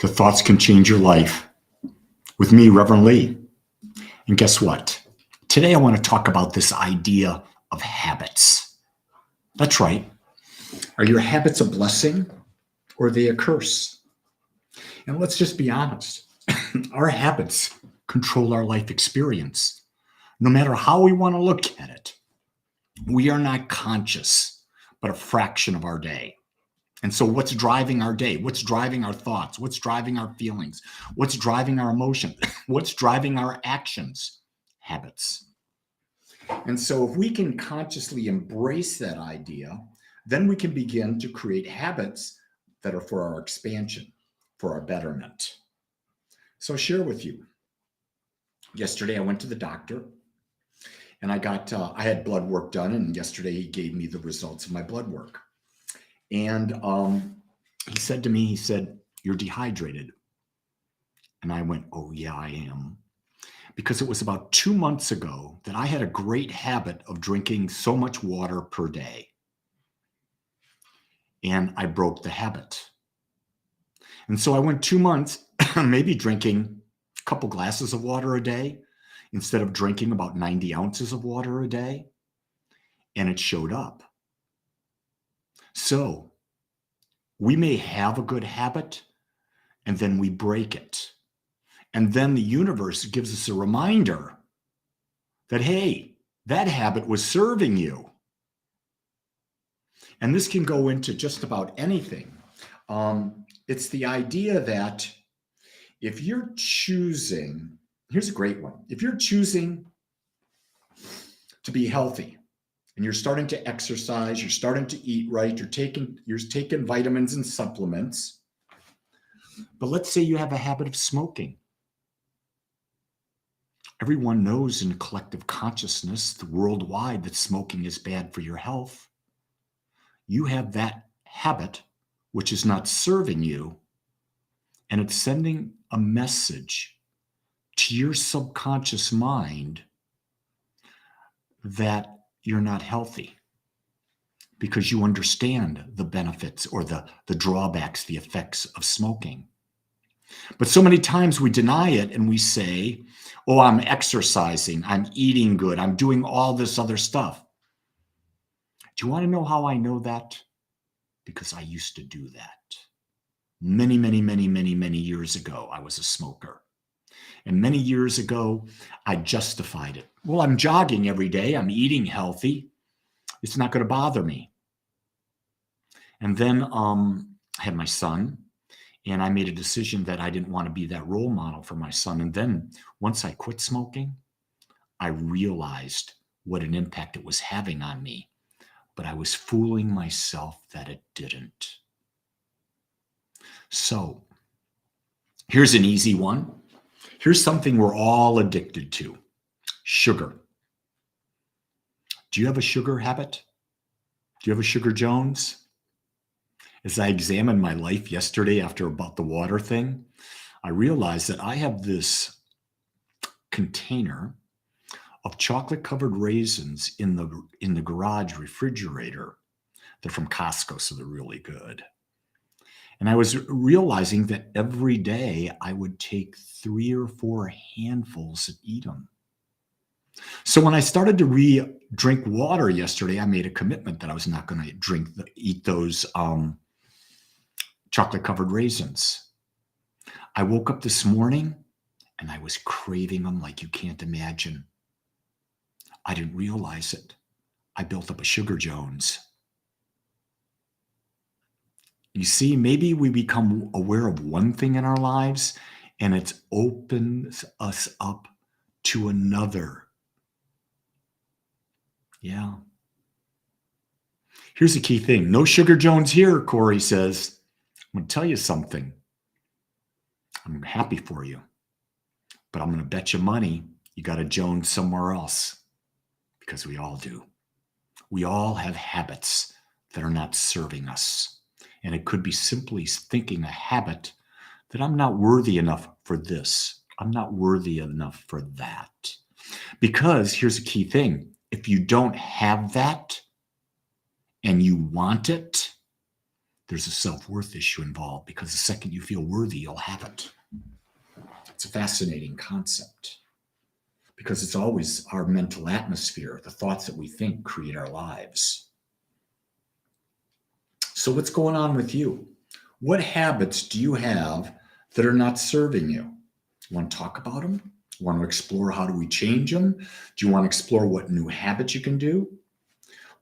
The thoughts can change your life. With me, Reverend Lee. And guess what? Today I want to talk about this idea of habits. That's right. Are your habits a blessing or are they a curse? And let's just be honest. Our habits control our life experience. No matter how we want to look at it, we are not conscious, but a fraction of our day. And so, what's driving our day? What's driving our thoughts? What's driving our feelings? What's driving our emotions? What's driving our actions? Habits. And so, if we can consciously embrace that idea, then we can begin to create habits that are for our expansion, for our betterment. So, I'll share with you. Yesterday, I went to the doctor and I had blood work done, and yesterday he gave me the results of my blood work. And he said to me, "You're dehydrated." And I went, "Oh, yeah, I am." Because it was about 2 months ago that I had a great habit of drinking so much water per day. And I broke the habit. And so I went 2 months, maybe drinking a couple glasses of water a day instead of drinking about 90 ounces of water a day. And it showed up. So we may have a good habit and then we break it. And then the universe gives us a reminder that, hey, that habit was serving you. And this can go into just about anything. It's the idea that if you're choosing, here's a great one. If you're choosing to be healthy and you're starting to exercise, you're starting to eat right, you're taking vitamins and supplements, but let's say you have a habit of smoking. Everyone knows in collective consciousness, worldwide, that smoking is bad for your health. You have that habit, which is not serving you, and it's sending a message to your subconscious mind that you're not healthy because you understand the benefits or the drawbacks, the effects of smoking. But so many times we deny it and we say, "Oh, I'm exercising, I'm eating good, I'm doing all this other stuff." Do you want to know how I know that? Because I used to do that. Many, many, many, many, many years ago, I was a smoker. And many years ago, I justified it. Well, I'm jogging every day, I'm eating healthy, it's not going to bother me. And then I had my son, and I made a decision that I didn't want to be that role model for my son. And then once I quit smoking, I realized what an impact it was having on me. But I was fooling myself that it didn't. So here's an easy one. Here's something we're all addicted to: sugar. Do you have a sugar habit? Do you have a Sugar Jones? As I examined my life yesterday after about the water thing, I realized that I have this container of chocolate covered raisins in the garage refrigerator. They're from Costco, so they're really good. And I was realizing that every day I would take 3 or 4 handfuls and eat them. So when I started to drink water yesterday, I made a commitment that I was not going to eat those chocolate covered raisins. I woke up this morning and I was craving them like you can't imagine. I didn't realize it. I built up a Sugar Jones. You see, maybe we become aware of one thing in our lives and it opens us up to another. Yeah. Here's the key thing. No Sugar Jones here, Corey says. I'm going to tell you something. I'm happy for you, but I'm going to bet you money you got a Jones somewhere else, because we all do. We all have habits that are not serving us. And it could be simply thinking a habit that I'm not worthy enough for this. I'm not worthy enough for that. Because here's a key thing. If you don't have that and you want it, there's a self-worth issue involved, because the second you feel worthy, you'll have it. It's a fascinating concept because it's always our mental atmosphere. The thoughts that we think create our lives. So what's going on with you? What habits do you have that are not serving you? You want to talk about them? You want to explore how do we change them? Do you want to explore what new habits you can do?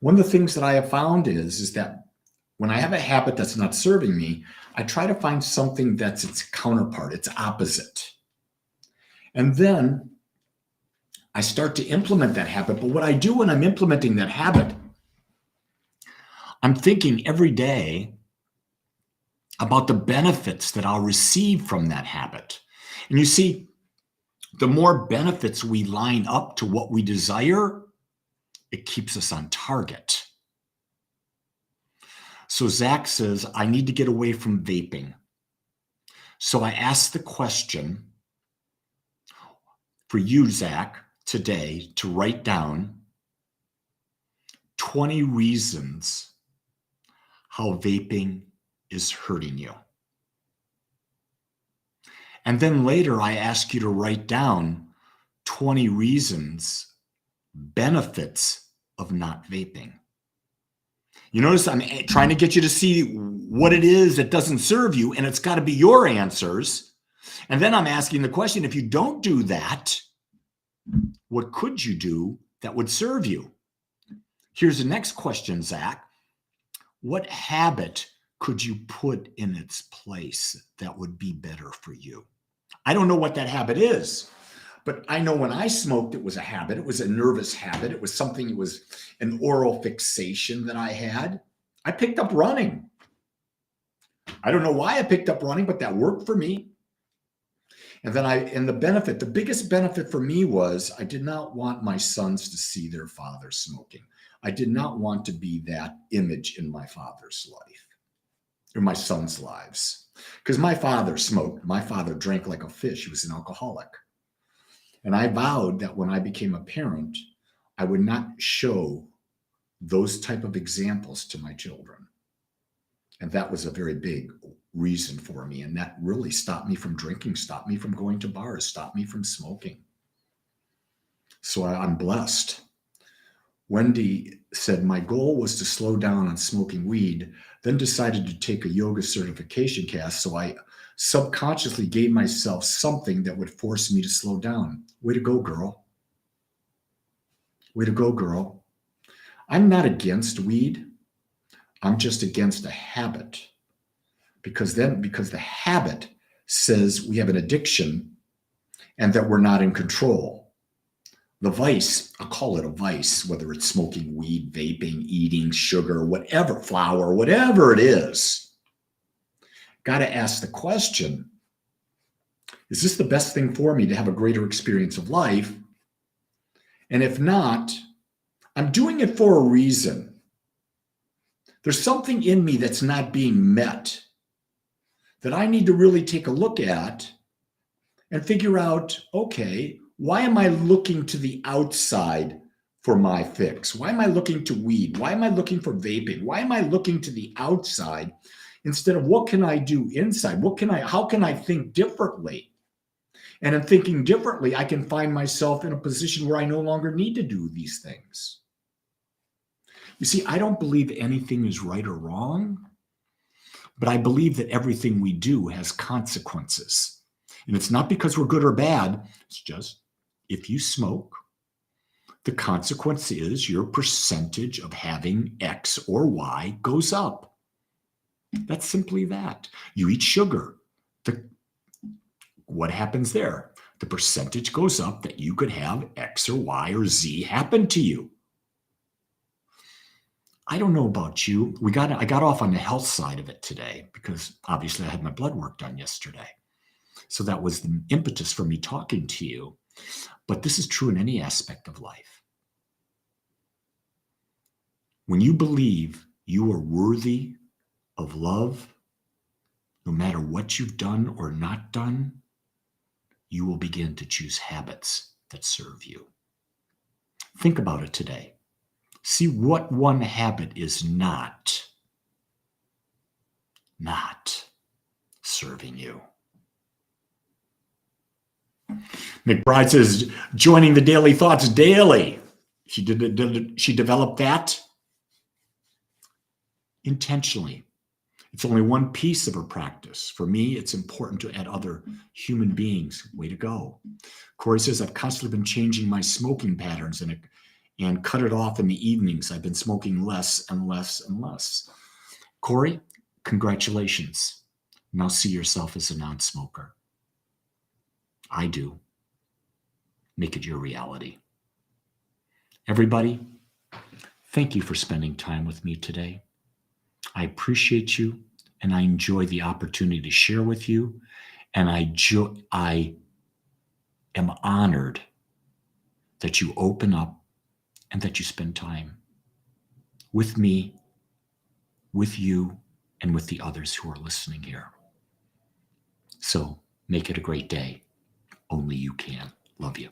One of the things that I have found is that when I have a habit that's not serving me, I try to find something that's its counterpart, its opposite. And then I start to implement that habit. But what I do when I'm implementing that habit, I'm thinking every day about the benefits that I'll receive from that habit. And you see, the more benefits we line up to what we desire, it keeps us on target. So Zach says, I need to get away from vaping. So I asked the question for you, Zach, today to write down 20 reasons how vaping is hurting you. And then later I ask you to write down 20 reasons, benefits of not vaping. You notice I'm trying to get you to see what it is that doesn't serve you, and it's got to be your answers. And then I'm asking the question, if you don't do that, what could you do that would serve you? Here's the next question, Zach. What habit could you put in its place that would be better for you? I don't know what that habit is, but I know when I smoked, it was a habit. It was a nervous habit. It was something, it was an oral fixation that I had. I picked up running. I don't know why I picked up running, but that worked for me. And then the biggest benefit for me was I did not want my sons to see their father smoking. I did not want to be that image in my father's life or my son's lives. Because my father smoked. My father drank like a fish. He was an alcoholic. And I vowed that when I became a parent, I would not show those type of examples to my children. And that was a very big reason for me. And that really stopped me from drinking, stopped me from going to bars, stopped me from smoking. So I'm blessed. Wendy said, my goal was to slow down on smoking weed, then decided to take a yoga certification class. So I subconsciously gave myself something that would force me to slow down. Way to go, girl. Way to go, girl. I'm not against weed. I'm just against a habit. Because the habit says we have an addiction and that we're not in control. The vice, I'll call it a vice, whether it's smoking weed, vaping, eating sugar, whatever, flour, whatever it is. Got to ask the question, is this the best thing for me to have a greater experience of life? And if not, I'm doing it for a reason. There's something in me that's not being met that I need to really take a look at and figure out, okay, why am I looking to the outside for my fix? Why am I looking to weed? Why am I looking for vaping? Why am I looking to the outside instead of what can I do inside? How can I think differently? And in thinking differently, I can find myself in a position where I no longer need to do these things. You see, I don't believe anything is right or wrong, but I believe that everything we do has consequences. And it's not because we're good or bad. It's just if you smoke, the consequence is your percentage of having X or Y goes up. That's simply that. You eat sugar. What happens there? The percentage goes up that you could have X or Y or Z happen to you. I don't know about you. I got off on the health side of it today because obviously I had my blood work done yesterday. So that was the impetus for me talking to you. But this is true in any aspect of life. When you believe you are worthy of love, no matter what you've done or not done, you will begin to choose habits that serve you. Think about it today. See what one habit is not. not serving you. McBride says, joining the Daily Thoughts daily. She developed that intentionally. It's only one piece of her practice. For me, it's important to add other human beings. Way to go. Corey says, I've constantly been changing my smoking patterns and cut it off in the evenings. I've been smoking less and less and less. Corey, congratulations. Now see yourself as a non-smoker. I do. Make it your reality. Everybody, thank you for spending time with me today. I appreciate you, and I enjoy the opportunity to share with you, and I am honored that you open up and that you spend time with me, with you, and with the others who are listening here. So make it a great day. Only you can. Love you.